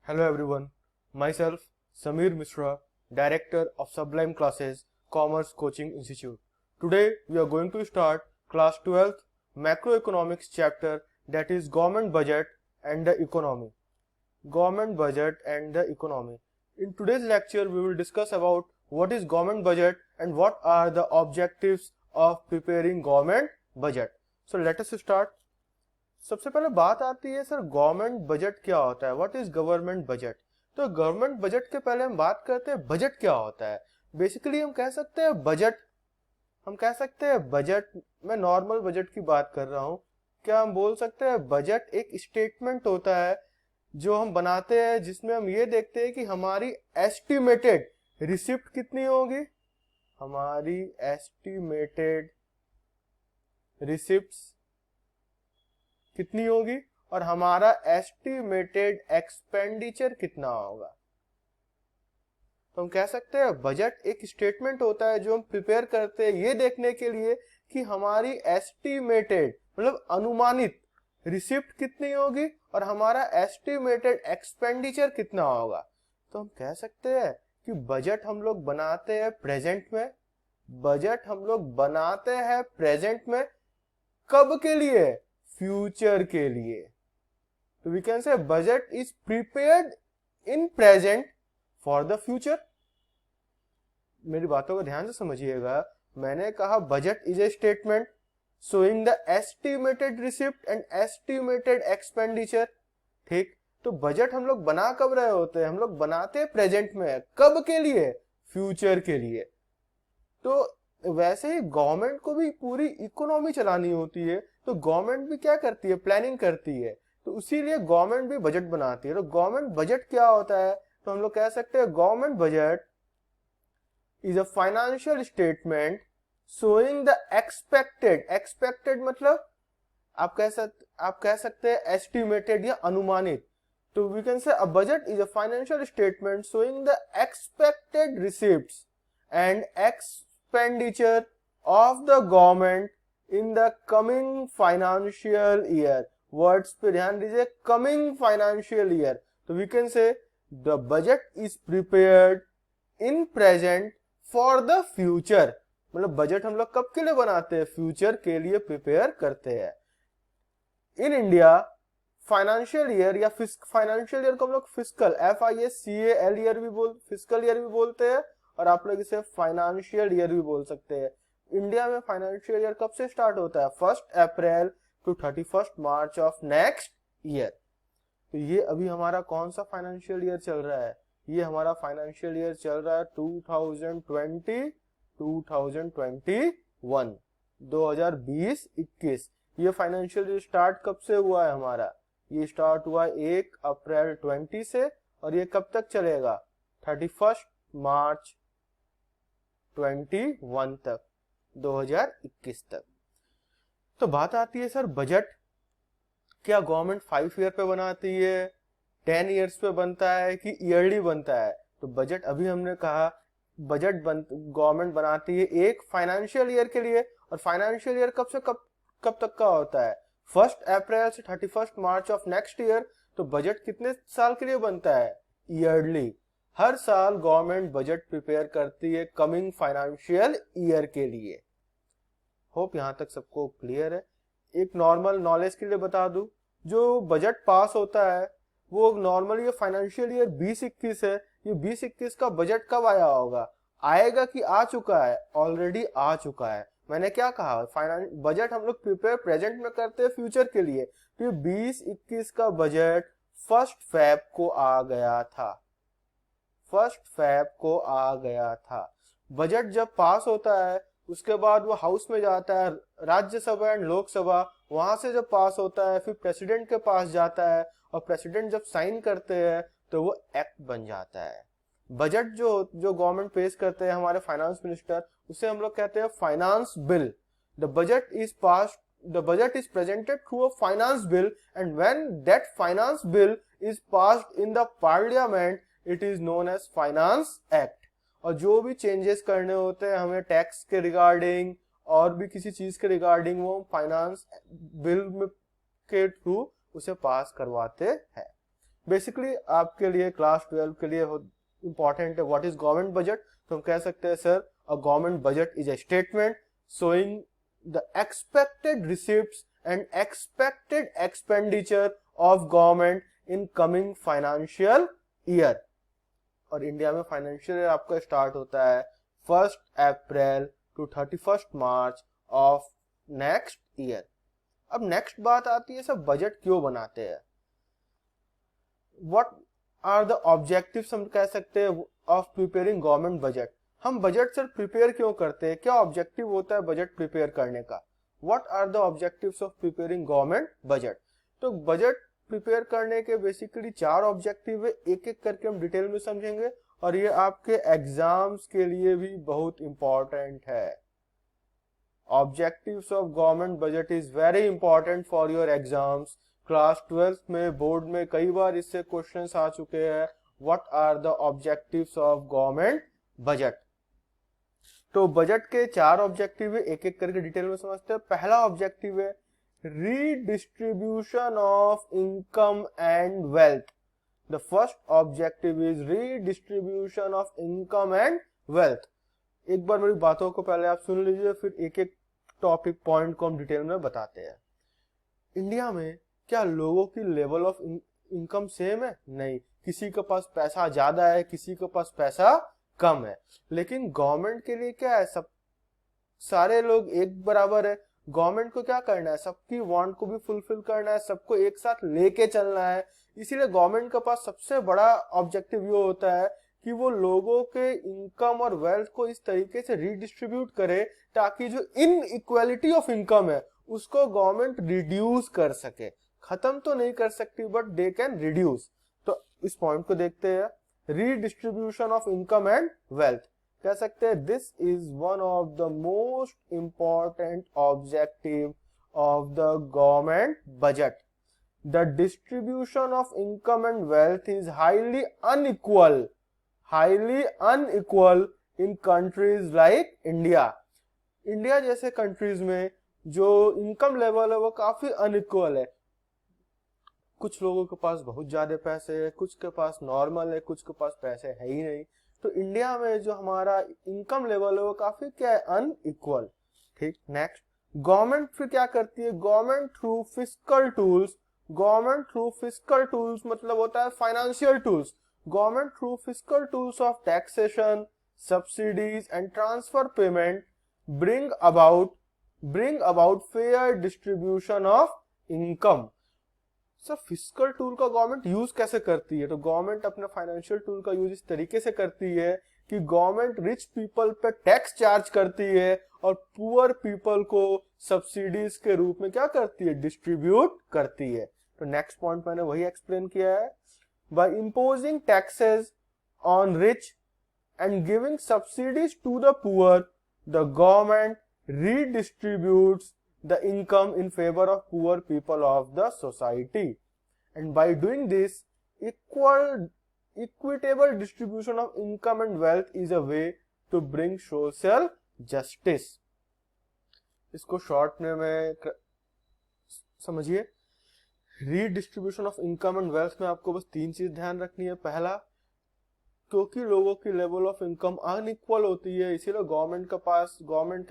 Hello everyone, myself Samir Mishra, Director of Sublime Classes, Commerce Coaching Institute. Today we are going to start class 12th macroeconomics chapter, that is government budget and the economy. Government budget and the economy. In today's lecture we will discuss about what is government budget and what are the objectives of preparing government budget. So let us start. सबसे पहले बात आती है sir government budget क्या होता है, what is government budget. तो government budget के पहले हम बात करते हैं बजट क्या होता है। बेसिकली हम कह सकते हैं बजट, मैं नॉर्मल बजट की बात कर रहा हूं। क्या हम बोल सकते हैं बजट एक स्टेटमेंट होता है जो हम बनाते हैं, जिसमें हम ये देखते हैं कि हमारी एस्टिमेटेड रिसिप्ट कितनी होगी, हमारी एस्टिमेटेड रिसिप्ट्स कितनी होगी और हमारा एस्टिमेटेड एक्सपेंडिचर कितना होगा। तो हम कह सकते हैं बजट एक स्टेटमेंट होता है जो हम प्रिपेयर करते हैं ये देखने के लिए कि हमारी एस्टिमेटेड मतलब अनुमानित रिसिप्ट कितनी होगी और हमारा एस्टिमेटेड एक्सपेंडिचर कितना होगा। तो हम कह सकते हैं कि बजट हम लोग बनाते हैं प्रेजेंट में, बजट हम लोग बनाते हैं प्रेजेंट में, कब के लिए, फ्यूचर के लिए। तो we can say budget is prepared in present for the future. मेरी बातों को ध्यान से समझिएगा, मैंने कहा budget is a statement showing the estimated receipt and estimated expenditure. ठीक, तो बजट हम लोग बना कब रहे होते हैं, हम लोग बनाते हैं प्रेजेंट में, कब के लिए, फ्यूचर के लिए। तो वैसे ही गवर्नमेंट को भी पूरी इकोनॉमी चलानी होती है, तो गवर्नमेंट भी क्या करती है, प्लानिंग करती है। तो इसीलिए गवर्नमेंट भी बजट बनाती है। तो गवर्नमेंट बजट क्या होता है, तो हम लोग कह सकते हैं government budget is a financial statement showing the expected मतलब आप कह सकते हैं एस्टिमेटेड या अनुमानित। तो we can say a budget is a financial statement showing the expected receipts and expenditure of the government in the coming financial year। Words पे ध्यान दीजिए, coming financial year। तो we can say the budget is prepared in present for the future। मतलब budget हम लोग कब के लिए बनाते हैं, फ्यूचर के लिए प्रिपेयर करते हैं। इन इंडिया फाइनेंशियल ईयर या फाइनेंशियल ईयर को हम लोग फिस्कल FISCAL ईयर भी फिस्कल ईयर भी बोलते हैं, और आप लोग इसे फाइनेंशियल ईयर भी बोल सकते हैं। इंडिया में फाइनेंशियल ईयर कब से स्टार्ट होता है, 1 अप्रैल टू 31 मार्च ऑफ नेक्स्ट ईयर। तो ये अभी हमारा कौन सा फाइनेंशियल ईयर चल रहा है, ये हमारा फाइनेंशियल ईयर चल रहा है 2020-2021। ये फाइनेंशियल ईयर स्टार्ट कब से हुआ है हमारा, ये स्टार्ट हुआ 1 अप्रैल 20 से, और ये कब तक चलेगा, 31 मार्च 21 तक, 2021 तक। तो बात आती है सर बजट क्या गवर्नमेंट 5 ईयर पे बनाती है, 10 ईयर्स पे बनता है कि ईयरली बनता है। तो बजट अभी हमने कहा गवर्नमेंट बनाती है एक फाइनेंशियल ईयर के लिए, और फाइनेंशियल ईयर कब से कब तक का होता है, 1 अप्रैल से 31 मार्च ऑफ नेक्स्ट ईयर। तो बजट कितने साल के लिए बनता है, ईयरली। हर साल गवर्नमेंट बजट प्रिपेयर करती है कमिंग फाइनेंशियल ईयर के लिए। होप यहां तक सबको क्लियर है। एक नॉर्मल नॉलेज के लिए बता दूं, जो बजट पास होता है वो नॉर्मली फाइनेंशियल ईयर 2021 है। ये 2021 का बजट कब आया होगा, आएगा कि आ चुका है, ऑलरेडी आ चुका है। मैंने क्या कहा, बजट हम लोग प्रिपेयर प्रेजेंट में करते हैं फ्यूचर के लिए। तो ये 2021 का बजट 1 फरवरी को आ गया था, 1 फरवरी को आ गया था। बजट जब पास होता है उसके बाद वो हाउस में जाता है, राज्यसभा एंड लोकसभा, वहां से जब पास होता है फिर प्रेसिडेंट के पास जाता है, और प्रेसिडेंट जब साइन करते हैं तो वो एक्ट बन जाता है। बजट जो गवर्नमेंट पेश करते हैं हमारे फाइनेंस मिनिस्टर, उसे हम लोग कहते हैं finance bill. The budget is presented through a finance bill, and when that finance bill is passed in the parliament it is known as finance act. और जो भी चेंजेस करने होते हैं हमें टैक्स के रिगार्डिंग और भी किसी चीज के रिगार्डिंग, वो फाइनेंस बिल के थ्रू उसे पास करवाते हैं। बेसिकली आपके लिए क्लास 12 के लिए इंपॉर्टेंट है व्हाट इज गवर्नमेंट बजट। तो हम कह सकते हैं sir a government budget is a statement showing the expected receipts and expected expenditure of government in coming financial year। और इंडिया में फाइनेंशियल ईयर आपका स्टार्ट होता है 1 अप्रैल टू 31 मार्च ऑफ नेक्स्ट ईयर। अब नेक्स्ट बात आती है सब बजट क्यों बनाते हैं, व्हाट आर द ऑब्जेक्टिव्स हम कह सकते हैं ऑफ प्रिपेयरिंग गवर्नमेंट बजट। हम बजट सर प्रिपेयर क्यों करते हैं, क्या ऑब्जेक्टिव होता है बजट प्रिपेयर करने का, what are the objectives of preparing government budget. तो बजट प्रिपेयर करने के बेसिकली 4 ऑब्जेक्टिव है, एक एक करके हम डिटेल में समझेंगे और ये आपके एग्जाम्स के लिए भी बहुत इंपॉर्टेंट है। Objectives of government budget is very important for your exams. Class 12 में बोर्ड में कई बार इससे क्वेश्चंस आ चुके हैं, what are the objectives of government budget. तो बजट के 4 ऑब्जेक्टिव है, एक एक करके डिटेल में समझते हैं। पहला ऑब्जेक्टिव है redistribution of income and wealth. The first objective is redistribution of income and wealth. एक बार मेरी बातों को पहले आप सुन लीजिए, फिर एक एक टॉपिक पॉइंट को हम डिटेल में बताते हैं। इंडिया में क्या लोगों की लेवल ऑफ इनकम सेम है? नहीं, किसी के पास पैसा ज्यादा है, किसी के पास पैसा कम है। लेकिन गवर्नमेंट के लिए क्या है, सब सारे लोग एक बराबर है। गवर्नमेंट को क्या करना है, सबकी वांट को भी फुलफिल करना है, सबको एक साथ लेके चलना है। इसीलिए गवर्नमेंट के पास सबसे बड़ा ऑब्जेक्टिव ये होता है कि वो लोगों के इनकम और वेल्थ को इस तरीके से रीडिस्ट्रीब्यूट करे ताकि जो इनइक्वालिटी ऑफ इनकम है उसको गवर्नमेंट रिड्यूस कर सके। खत्म तो नहीं कर सकती बट दे कैन रिड्यूस। तो इस पॉइंट को देखते हैं, redistribution of income and wealth. कह सकते हैं this is one of the most important objective of the government budget. The distribution of income and wealth is highly unequal in countries like India. India जैसे countries में जो income level है वो काफी unequal है। कुछ लोगों के पास बहुत ज्यादा पैसे है, कुछ के पास नॉर्मल है, कुछ के पास पैसे है ही नहीं। तो इंडिया में जो हमारा इनकम लेवल है वो काफी क्या है, अनइक्वल। ठीक, नेक्स्ट गवर्नमेंट फिर क्या करती है, गवर्नमेंट थ्रू फिस्कल टूल्स मतलब होता है financial tools. Government through fiscal tools of taxation, subsidies and transfer payment bring about fair distribution of income. Sir fiscal tool का गवर्नमेंट यूज कैसे करती है? तो गवर्नमेंट अपने फाइनेंशियल टूल का यूज इस तरीके से करती है कि गवर्नमेंट रिच पीपल पे टैक्स चार्ज करती है और पुअर पीपल को सब्सिडीज के रूप में क्या करती है, डिस्ट्रीब्यूट करती है। तो नेक्स्ट पॉइंट मैंने वही एक्सप्लेन किया है, by imposing taxes on rich and giving subsidies to the poor, the government redistributes the income in favor of poor people of the society, and by doing this equitable distribution of income and wealth is a way to bring social justice। इसको short में समझिए, redistribution of income and wealth में आपको बस 3 चीज ध्यान रखनी है। पहला, क्योंकि लोगों की लेवल ऑफ इनकम अनइक्वल होती है, इसीलिए गवर्नमेंट का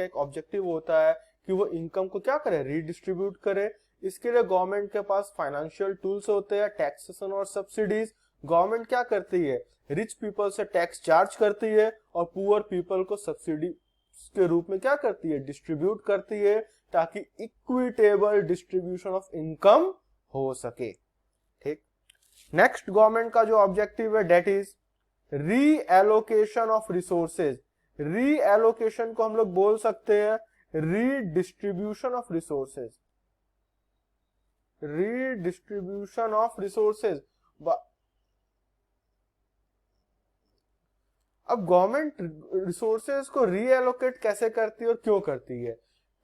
एक ऑब्जेक्टिव होता है कि वो इनकम को क्या करे, रीडिस्ट्रीब्यूट करे। इसके लिए गवर्नमेंट के पास फाइनेंशियल टूल्स होते हैं, टैक्सेशन और सब्सिडीज। गवर्नमेंट क्या करती है, रिच पीपल से टैक्स चार्ज करती है और पुअर पीपल को सब्सिडी के रूप में क्या करती है, डिस्ट्रीब्यूट करती है, ताकि इक्विटेबल डिस्ट्रीब्यूशन ऑफ इनकम हो सके। ठीक, नेक्स्ट गवर्नमेंट का जो ऑब्जेक्टिव है that is reallocation of resources. Reallocation को हम लोग बोल सकते हैं redistribution of resources. Redistribution of resources. अब गवर्नमेंट रिसोर्सेज को रीएलोकेट कैसे करती है और क्यों करती है?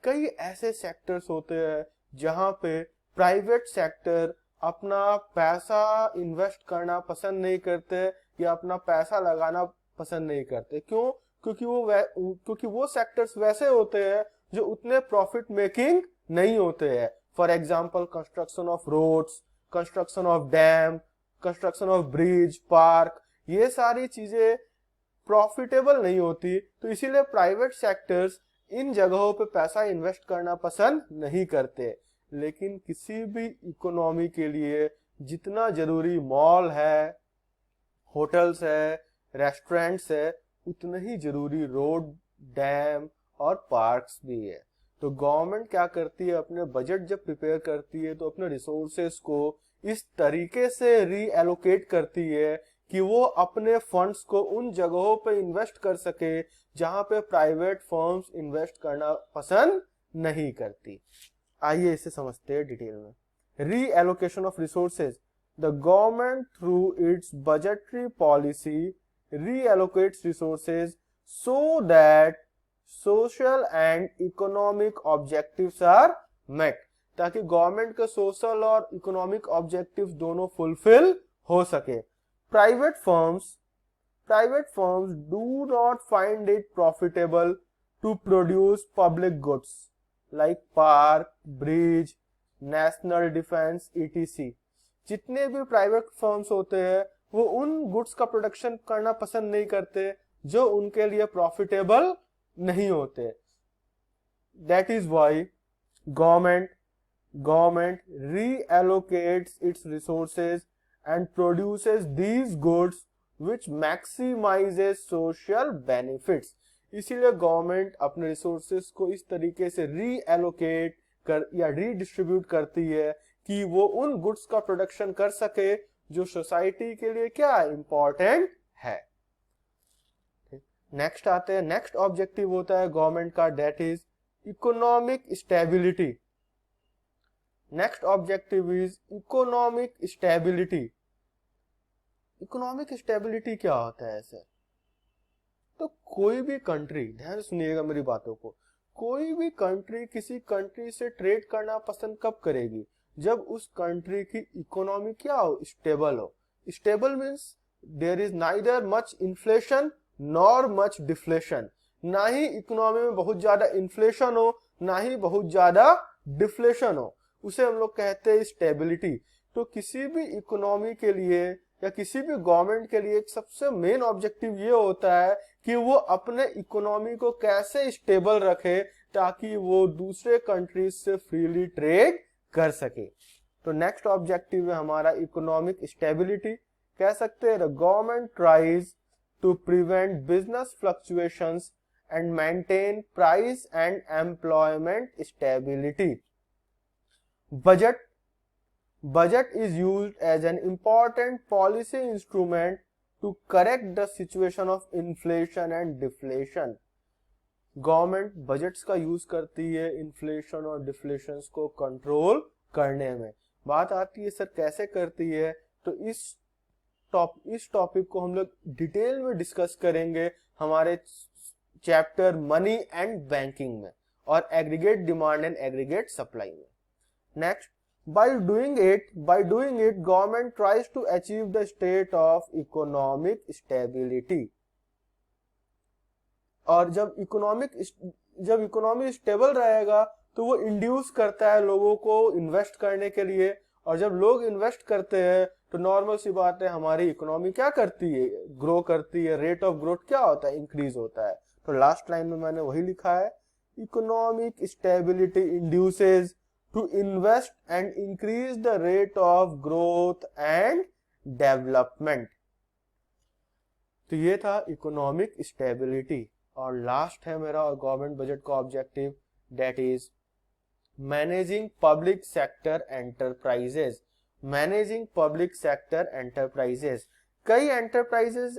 कई ऐसे सेक्टर्स होते हैं जहां पे प्राइवेट सेक्टर अपना पैसा इन्वेस्ट करना पसंद नहीं करते या अपना पैसा लगाना पसंद नहीं करते। क्यों? क्योंकि वो सेक्टर्स वैसे होते हैं जो उतने प्रॉफिट मेकिंग नहीं होते हैं। For example construction of roads, construction of dam, construction of bridge, park, ये सारी चीजें प्रॉफिटेबल नहीं होती, तो इसीलिए प्राइवेट सेक्टर्स इन जगहों पे पैसा इन्वेस्ट करना पसंद नहीं करते। लेकिन किसी भी इकोनॉमी के लिए जितना जरूरी मॉल है, होटल्स है, रेस्टोरेंट्स है, उतना ही जरूरी रोड, डैम और पार्क्स भी है। तो गवर्नमेंट क्या करती है, अपने बजट जब प्रिपेयर करती है तो अपने रिसोर्सेस को इस तरीके से रीएलोकेट करती है कि वो अपने फंड्स को उन जगहों पे इन्वेस्ट कर सके जहां पे प्राइवेट फर्म्स इन्वेस्ट करना पसंद नहीं करती। आइए इसे समझते हैं डिटेल में। Reallocation of resources, the government through it's budgetary policy reallocates resources so that social and economic objectives are met, ताकि गवर्नमेंट के सोशल और इकोनॉमिक ऑब्जेक्टिव्स दोनों फुलफिल हो सके। Private firms do not find it profitable to produce public goods like park, bridge, national defense etc. जितने भी private firms होते हैं वो उन गुड्स का प्रोडक्शन करना पसंद नहीं करते जो उनके लिए प्रॉफिटेबल नहीं होते। That is why government reallocates its resources and produces these goods which maximises social benefits. इसीलिए गवर्नमेंट अपने रिसोर्सेज को इस तरीके से रीएलोकेट कर या रीडिस्ट्रीब्यूट करती है कि वो उन गुड्स का प्रोडक्शन कर सके जो सोसाइटी के लिए क्या इंपॉर्टेंट है। नेक्स्ट आते हैं, नेक्स्ट ऑब्जेक्टिव होता है गवर्नमेंट का, that is economic stability. Next objective is economic stability. Economic stability क्या होता है सर? तो कोई भी कंट्री, ध्यान सुनिएगा मेरी बातों को, कोई भी कंट्री किसी कंट्री से ट्रेड करना पसंद कब करेगी? जब उस कंट्री की इकोनॉमी क्या हो, स्टेबल हो। Stable means there is neither much inflation nor much deflation, ना ही इकोनॉमी में बहुत ज्यादा इन्फ्लेशन हो ना ही बहुत ज्यादा डिफ्लेशन हो, उसे हम लोग कहते हैं स्टेबिलिटी। तो किसी भी इकोनॉमी के लिए या किसी भी गवर्नमेंट के लिए एक सबसे मेन ऑब्जेक्टिव ये होता है कि वो अपने इकोनॉमी को कैसे स्टेबल रखे ताकि वो दूसरे कंट्रीज से फ्रीली ट्रेड कर सके। तो नेक्स्ट ऑब्जेक्टिव है हमारा इकोनॉमिक स्टेबिलिटी। कह सकते हैं the government tries to prevent business fluctuations and maintain price and employment stability. Budget is used as an important policy instrument to correct the situation of inflation and deflation. Government budgets का use करती है inflation और deflation को control करने में। बात आती है सर कैसे करती है, तो इस टॉपिक को हम लोग डिटेल में डिस्कस करेंगे हमारे चैप्टर मनी एंड बैंकिंग में और aggregate demand and aggregate supply में। Next, by doing it government tries to achieve the state of economic stability। और जब इकोनॉमी स्टेबल रहेगा तो वो इंड्यूस करता है लोगों को इन्वेस्ट करने के लिए, और जब लोग इन्वेस्ट करते हैं तो नॉर्मल सी बात है हमारी इकोनॉमी क्या करती है, ग्रो करती है। रेट ऑफ ग्रोथ क्या होता है, इंक्रीज होता है। तो लास्ट लाइन में मैंने वही लिखा है, economic stability induces to invest and increase the rate of growth and development। तो ये था इकोनॉमिक स्टेबिलिटी। और लास्ट है मेरा गवर्नमेंट बजट का objective, that is managing public sector enterprises. Managing public sector enterprises, कई एंटरप्राइजेस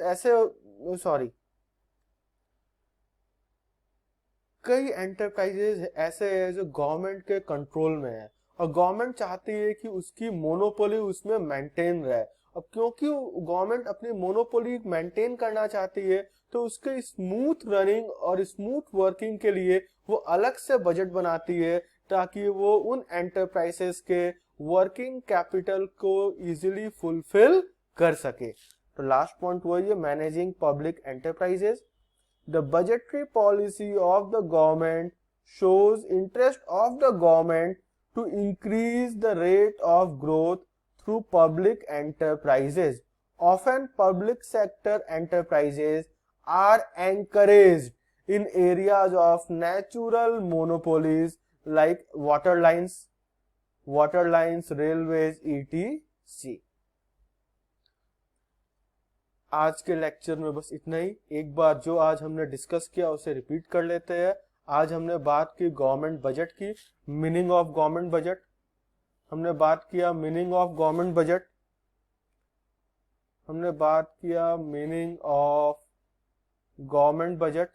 ऐसे है जो गवर्नमेंट के कंट्रोल में है और गवर्नमेंट चाहती है कि उसकी मोनोपोली उसमें मेंटेन रहे। अब क्योंकि गवर्नमेंट अपनी मोनोपोली मेंटेन करना चाहती है तो उसके स्मूथ रनिंग और स्मूथ वर्किंग के लिए वो अलग से बजट बनाती है ताकि वो उन एंटरप्राइजेस के वर्किंग कैपिटल को इजीली फुलफिल कर सके। तो लास्ट पॉइंट वही है, managing public enterprises. The budgetary policy of the government shows interest of the government to increase the rate of growth through public enterprises. Often public sector enterprises are encouraged in areas of natural monopolies like water lines, railways, etc. आज के lecture में बस इतना ही। एक बार जो आज हमने discuss किया उसे रिपीट कर लेते हैं। आज हमने बात की गवर्नमेंट बजट की, मीनिंग ऑफ गवर्नमेंट बजट, हमने बात किया मीनिंग ऑफ गवर्नमेंट बजट, हमने बात किया मीनिंग ऑफ गवर्नमेंट बजट,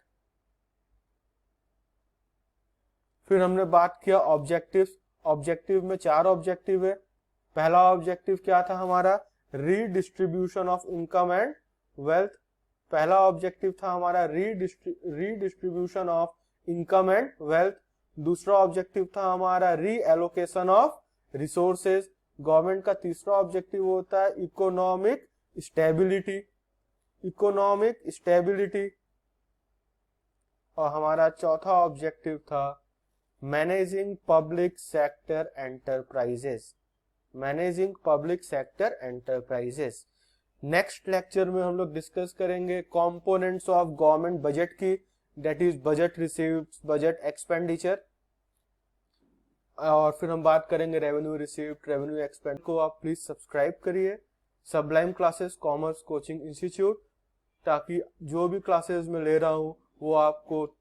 फिर हमने बात किया ऑब्जेक्टिव्स। ऑब्जेक्टिव में 4 ऑब्जेक्टिव है। पहला ऑब्जेक्टिव क्या था हमारा? Redistribution of income and wealth. पहला ऑब्जेक्टिव था हमारा redistribution of income and wealth. दूसरा ऑब्जेक्टिव था हमारा रीएलोकेशन ऑफ रिसोर्सेज। गवर्नमेंट का तीसरा ऑब्जेक्टिव होता है इकोनॉमिक स्टेबिलिटी, इकोनॉमिक स्टेबिलिटी। और हमारा चौथा ऑब्जेक्टिव था managing public sector enterprises, managing public sector enterprises. Next lecture में हम लोग डिस्कस करेंगे कंपोनेंट्स ऑफ गवर्नमेंट बजट की, that is budget received, budget expenditure, और फिर हम बात करेंगे रेवेन्यू रिसीव्ड, रेवेन्यू एक्सपेंड। को आप प्लीज सब्सक्राइब करिए Sublime classes commerce coaching institute, ताकि जो भी क्लासेस मैं ले रहा हूँ वो आपको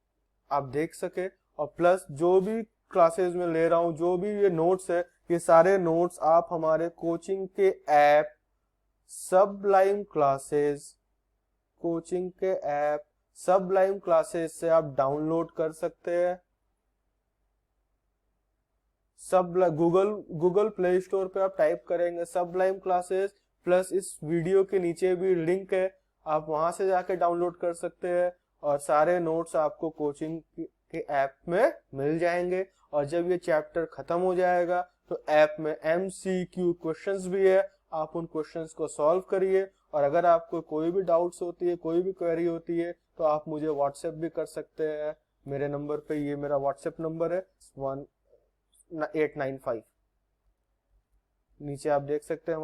आप देख सके। और प्लस जो भी क्लासेस में ले रहा हूँ, जो भी ये नोट्स है, ये सारे नोट्स आप हमारे कोचिंग के ऐप सबलाइम क्लासेस, कोचिंग के ऐप सबलाइम क्लासेस से आप डाउनलोड कर सकते हैं। सब गूगल प्ले स्टोर पे आप टाइप करेंगे सबलाइम क्लासेस, प्लस इस वीडियो के नीचे भी लिंक है, आप वहां से जाके डाउनलोड कर सकते हैं। और सारे नोट्स आपको कोचिंग के ऐप में मिल जाएंगे। और जब ये चैप्टर खत्म हो जाएगा तो ऐप में MCQ क्वेश्चंस भी है, आप उन क्वेश्चंस को सॉल्व करिए। और अगर आपको कोई भी डाउट्स होती है, कोई भी क्वेरी होती है, तो आप मुझे व्हाट्सएप भी कर सकते हैं मेरे नंबर पे। ये मेरा व्हाट्सएप नंबर है 1895। नीचे आप देख सकते हैं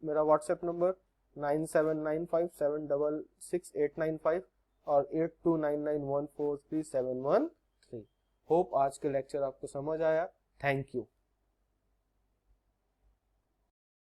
मेरा व्हाट्सएप नंबर 9795766895 और 8299143713। होप आज के लेक्चर आपको समझ आया। Thank you.